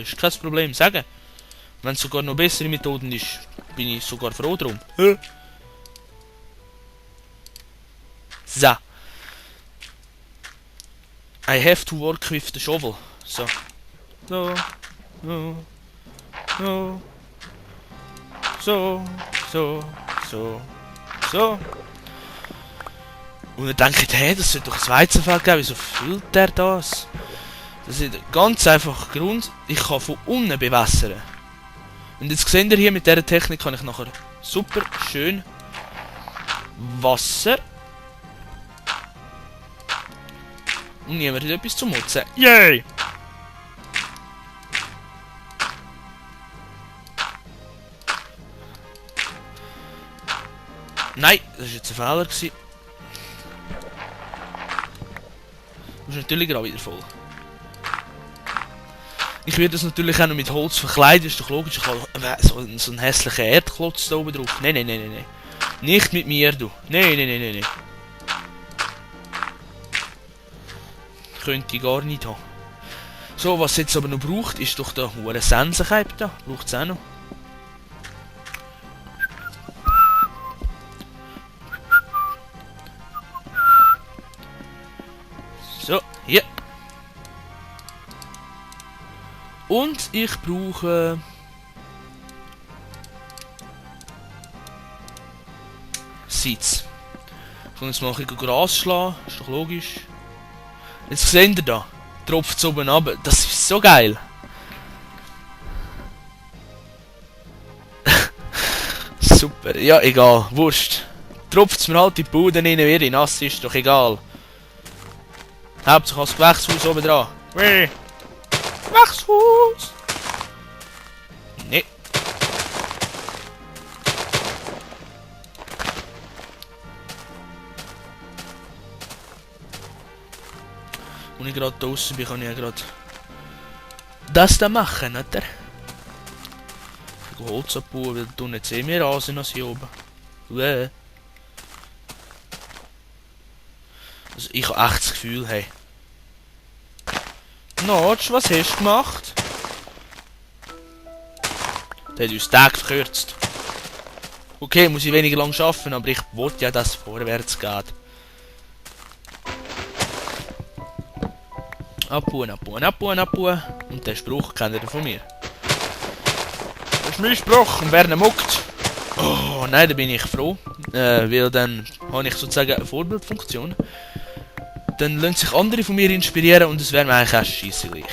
ist kein Problem, sagen. Wenn es sogar noch bessere Methoden ist, bin ich sogar froh drum. So. I have to work with the shovel. So. So. So. So. So. So. So. So. Und dann denke ich, hey, das sollte doch ein Weizenfeld geben, wieso füllt der das? Das ist ganz einfach Grund, ich kann von unten bewässern. Und jetzt seht ihr hier, mit dieser Technik kann ich nachher super schön Wasser und niemand hat etwas zu motzen. Yay! Nein, das war jetzt ein Fehler gewesen. Das ist natürlich gerade wieder voll. Ich werde das natürlich auch noch mit Holz verkleiden, ist doch logisch. Ich habe so einen hässlichen Erdklotz da oben drauf. Nein, nein, nein, nein, nein. Nicht mit mir, du. Nein, nein, nein, nein, nein. Könnte ich gar nicht haben. So, was es jetzt aber noch braucht, ist doch der hohe Sensenkeib da. Braucht es auch noch. So, hier. Und ich brauche Sitz. Ich kann jetzt mal ein bisschen Gras schlagen, ist doch logisch. Jetzt seht ihr da, tropft es oben runter. Das ist so geil. Super, ja egal, wurscht. Tropft es mir halt in die Bude rein, wie nass ist, doch egal. Hauptsache das Gewächshaus oben dran. Gewächshaus! Nee. Und ich gerade draußen bin, kann ich ja gerade das da machen, oder? Ich gehe Holz abbauen, weil da nicht sehen mehr Rasen als hier oben. Also ich habe echt das Gefühl, hey. Notch, was hast du gemacht? Der hat uns den Tag verkürzt. Okay, muss ich weniger lang arbeiten, aber ich wollte ja, dass es vorwärts geht. Abbauen, abbauen, abbauen, abbauen. Und den Spruch kennt ihr von mir. Das ist mein Spruch, und wer ihn muckt. Oh, nein, da bin ich froh. Weil dann habe ich sozusagen eine Vorbildfunktion. Dann lassen sich andere von mir inspirieren und es wäre mir eigentlich auch scheisse gleich.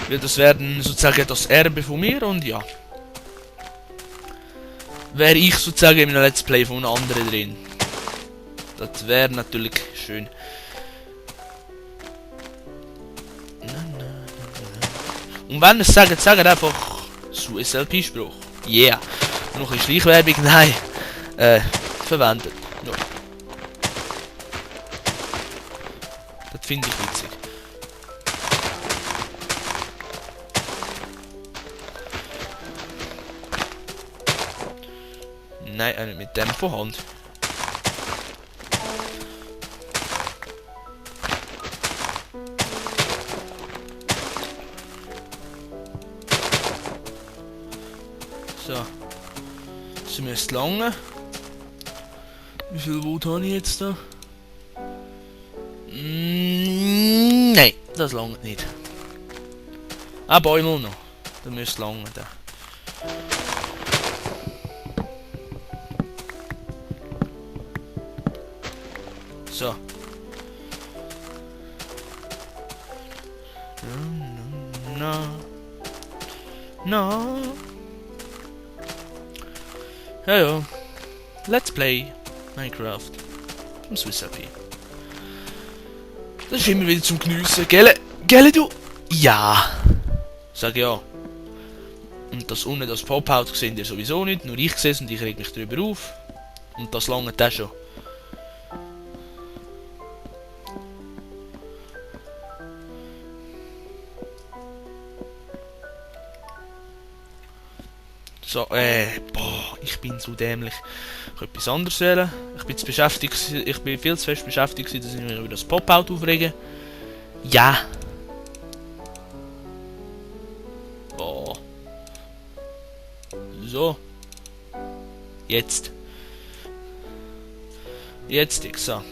Weil das wäre dann sozusagen das Erbe von mir und ja. Wäre ich sozusagen in einem Let's Play von einem anderen drin. Das wäre natürlich schön. Und wenn es sagt einfach so SLP-Spruch. Yeah. Und noch ein Schleichwerbung, nein. Verwendet. No. Das finde ich witzig. Nein, auch nicht mit dem von Hand. So. Sie müsste lange. Wie viel Wut habe ich jetzt da? Nein, das langt nicht. Ah, Bäume noch. Das müsste lange da. So. No. Ja, ja. Let's play Minecraft vom SwissLP. Das ist immer wieder zum Geniessen. Gell du? Ja. Sag ja. Und das unten, das Pop-Out, seht ihr sowieso nicht. Nur ich sehe es und ich reg mich darüber auf. Und das lange das schon. So, boah, ich bin so dämlich. Ich kann etwas anderes wählen. Ich bin viel zu fest beschäftigt, dass ich mich über das Pop-Out aufrege. Ja. Oh. So. Jetzt. Jetzt, ich so.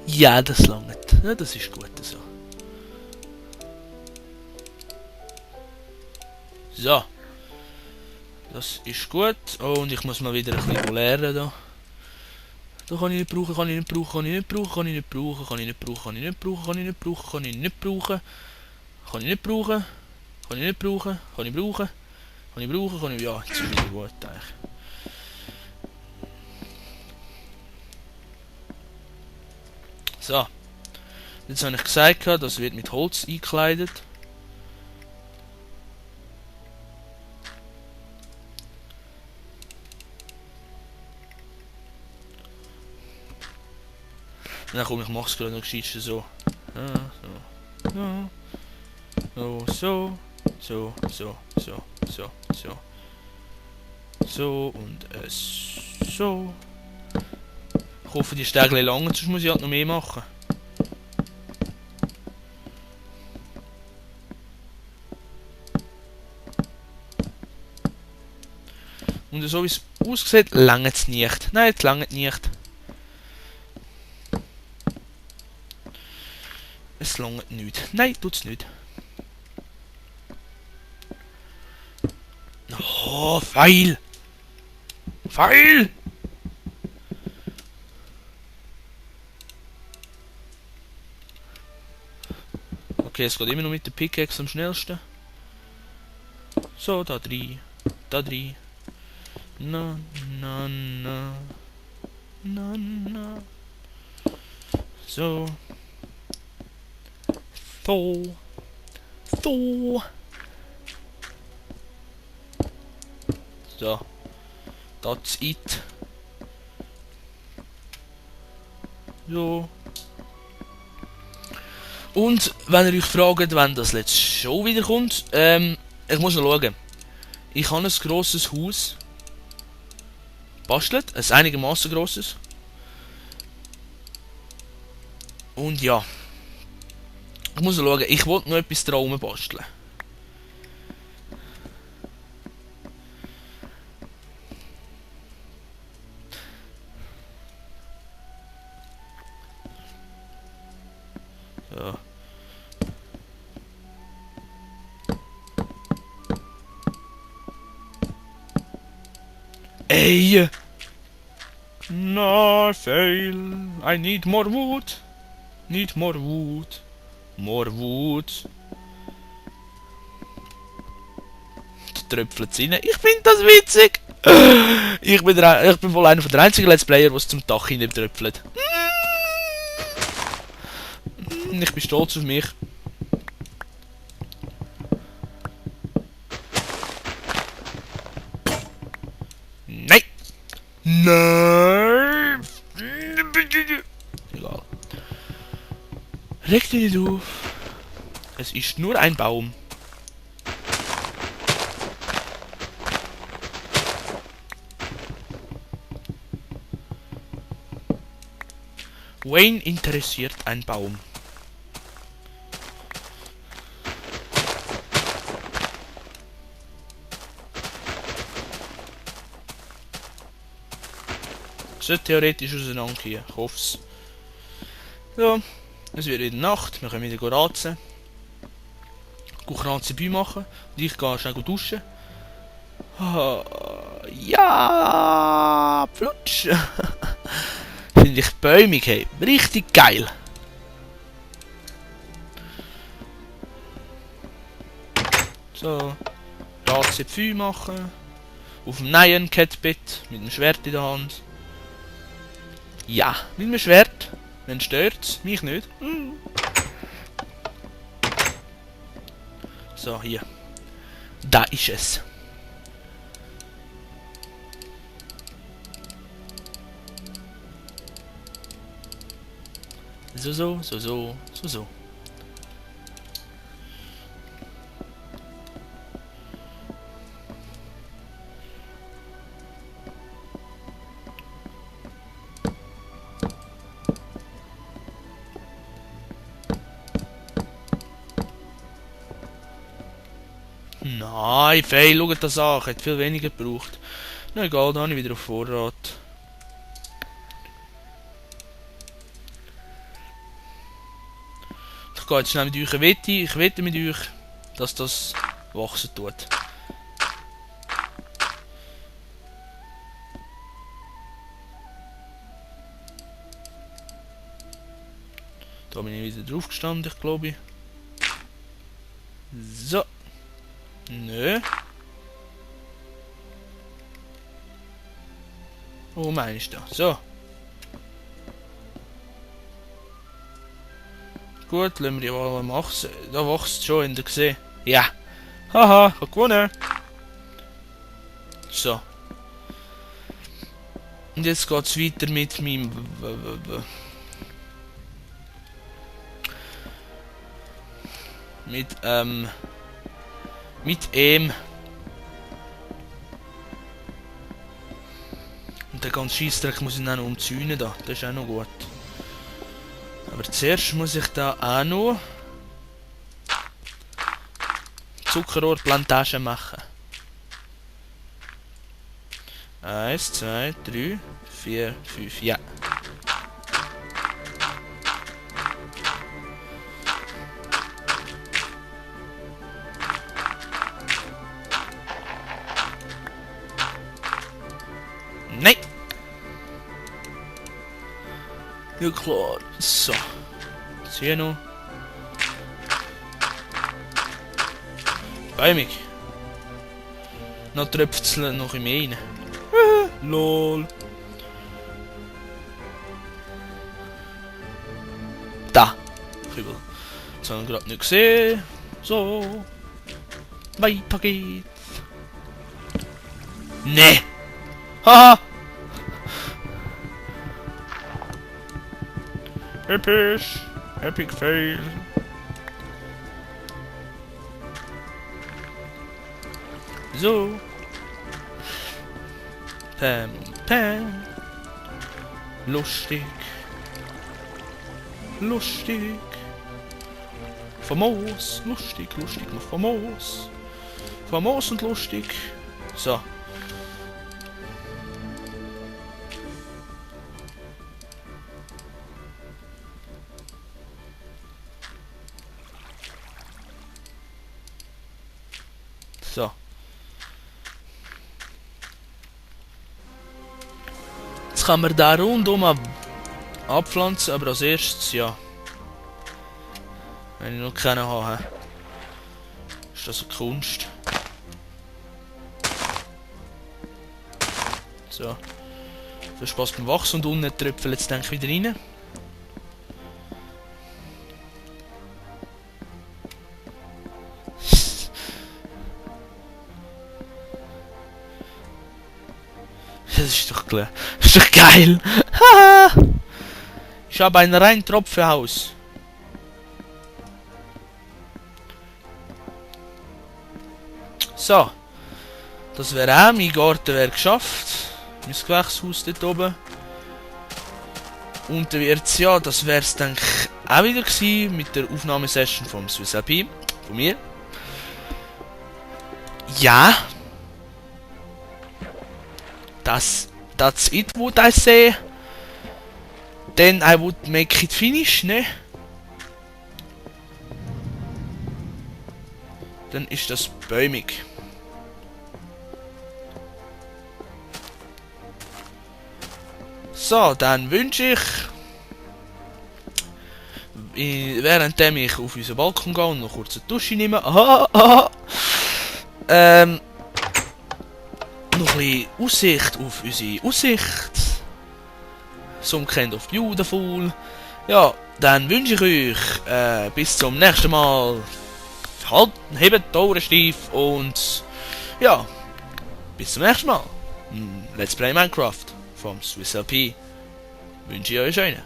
Ja, das langt. Ja, das ist gut so. So. Das ist gut. Oh, und ich muss mal wieder ein bisschen lernen da. Da kann ich nicht brauchen, kann ich nicht brauchen, kann ich nicht brauchen, kann ich nicht brauchen, kann ich nicht brauchen, kann ich nicht brauchen, kann ich nicht brauchen, kann ich nicht brauchen, kann ich nicht brauchen, kann ich nicht brauchen, kann ich brauchen, kann ich brauchen, kann ich... Ja, jetzt ist wieder gut eigentlich. So. Jetzt habe ich gesagt, das wird mit Holz eingekleidet. Na komm, ich mach's gerade noch gescheit so. So. So und so. Ich hoffe, die Stege lang, sonst muss ich halt noch mehr machen. Und so wie es aussieht, langt es nicht. Nein, es langt nicht. Es langt nicht. Nein, tut's nicht. Oh, Pfeil! Pfeil! Okay, es geht immer noch mit der Pickaxe am schnellsten. So, da drin. Da drin. Na. So. So. So. That's it. So. Und wenn ihr euch fragt, wann das letzte Show wieder kommt, ich muss noch schauen. Ich habe ein grosses Haus bastelt, ein einigermaßen grosses. Und ja. Ich muss noch schauen, ich wollte noch etwas dran basteln. So. Ey! No, fail. I need more wood. Need more wood. More wood. Da tröpfelt es rein. Ich finde das witzig. Ich bin wohl einer der einzigen Let's Player, der es zum Dach hinein tröpfelt. Ich bin stolz auf mich. Nein! Nein! Egal. Reg dich nicht auf. Es ist nur ein Baum. Wayne interessiert ein Baum. Sollte theoretisch auseinandergehen. Ich hoffe es. Ja, es wird wieder Nacht. Wir können wieder ratzen. Ranzenbüi machen. Und ich gehe schnell duschen. Ja, flutsch. Finde ich bäumig, hey. Richtig geil. So. Ranzenbüi machen. Auf dem Nyan Cat Bett mit dem Schwert in der Hand. Ja, mit dem Schwert. Wenn stört's, mich nicht. So, hier. Da ist es. So. Nein, fein, schaut das an. Ich hätte viel weniger gebraucht. Na egal, dann habe ich wieder auf Vorrat. Ich gehe jetzt schnell mit euch wette. Ich wette mit euch, dass das wachsen tut. Da bin ich wieder drauf gestanden, ich glaube. So. Nö. Wo meinst du? So. Gut, lassen wir die mal machen. Da wächst es schon, in der gesehen. Ja. Haha, ich habe gewonnen. So. Und jetzt geht es weiter mit meinem... Mit Und den ganzen Scheissdreck muss ich dann noch umzäunen da. Das ist auch noch gut. Aber zuerst muss ich da auch noch Zuckerrohrplantagen machen. 1, 2, 3, 4, 5, ja. Nein! Ja klar. So. Was hier noch? Bäumig. Noch tröpfeln noch im rein. Lol. Da. Kübel. Das haben wir gerade nicht gesehen. So. Weiter geht's. Nee. Haha. Episch. Epic Fail. So. Pam, Pam. Lustig. Lustig. Famos. Lustig, lustig, noch famos. Famos und lustig. So. So. Jetzt kann man da rundum abpflanzen, aber als erstes, ja. Wenn ich noch keinen habe, ist das eine Kunst. So. Viel Spaß beim Wachsen und unten tröpfeln jetzt denke ich wieder rein. Das ist doch klar. Das ist doch geil. Ich habe ein rein Tropfenhaus. So. Das wäre auch. Mein Garten wäre geschafft. Mein Gewächshaus dort oben. Und dann wird's, ja, das wäre es denke ich auch wieder gewesen mit der Aufnahmesession vom Swiss LP. Von mir. Ja. That's it what I say. Then I would make it finish, ne? Dann ist das bäumig. So, dann wünsche ich, währenddem ich auf unseren Balkon gehe und noch kurz eine Dusche nehme, noch ein bisschen Aussicht auf unsere Aussicht. Some kind of beautiful. Ja, dann wünsche ich euch bis zum nächsten Mal. Halt, hebt die Ohren steif und ja, bis zum nächsten Mal. Let's Play Minecraft vom Swiss LP. Wünsche ich euch einen.